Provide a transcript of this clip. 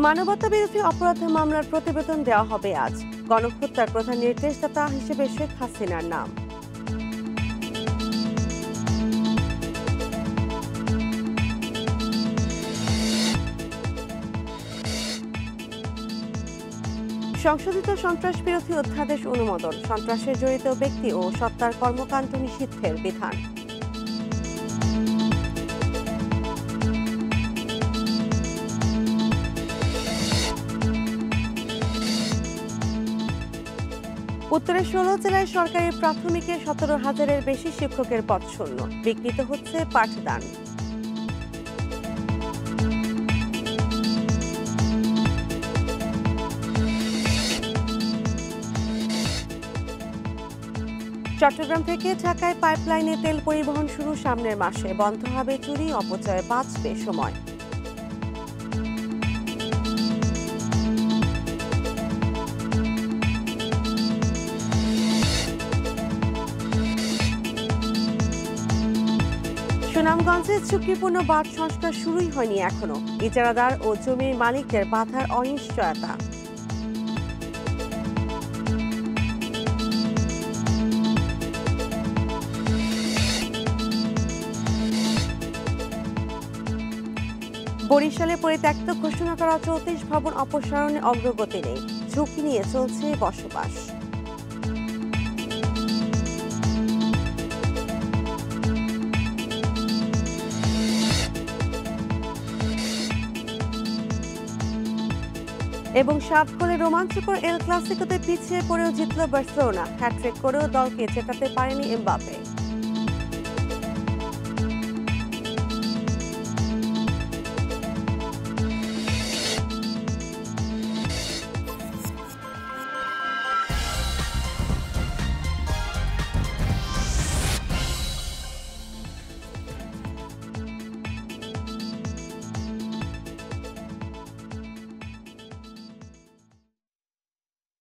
মানবতাবিরোধী অপরাধ মামলার প্রতিবেদন দেওয়া হবে আজ। গণহত্যার প্রধান নির্দেশদাতা হিসেবে শেখ হাসিনার নাম। সংশোধিত সন্ত্রাস বিরোধী অধ্যাদেশ অনুমোদন, সন্ত্রাসে জড়িত ব্যক্তি ও সত্তার কর্মকাণ্ড নিষিদ্ধের বিধান। উত্তরের ১৬ জেলায় সরকারি প্রাথমিকে ১৭,০০০-এর বেশি শিক্ষকের পদ শূন্য, বিঘ্নিত হচ্ছে পাঠদান। চট্টগ্রাম থেকে ঢাকায় পাইপলাইনে তেল পরিবহন শুরু সামনের মাসে, বন্ধ হবে চুরি, অপচয় বাঁচবে সময়। সুনামগঞ্জে ঝুঁকিপূর্ণ বাঁধ সংস্কার শুরুই হয়নি এখনো, ইজারাদার ও জমির মালিকদের বাধার অনিশ্চয়তা। বরিশালে পরিত্যক্ত ঘোষণা করা ৩৪ ভবন অপসারণে অগ্রগতি নেই, ঝুঁকি নিয়ে চলছে বসবাস। এবং ৭ গোলে রোমাঞ্চকর এল ক্লাসিকোতে পিছিয়ে পড়েও জিতল বার্সেলোনা, হ্যাটট্রিক করেও দলকে জেতাতে পারেনি এমবাপে।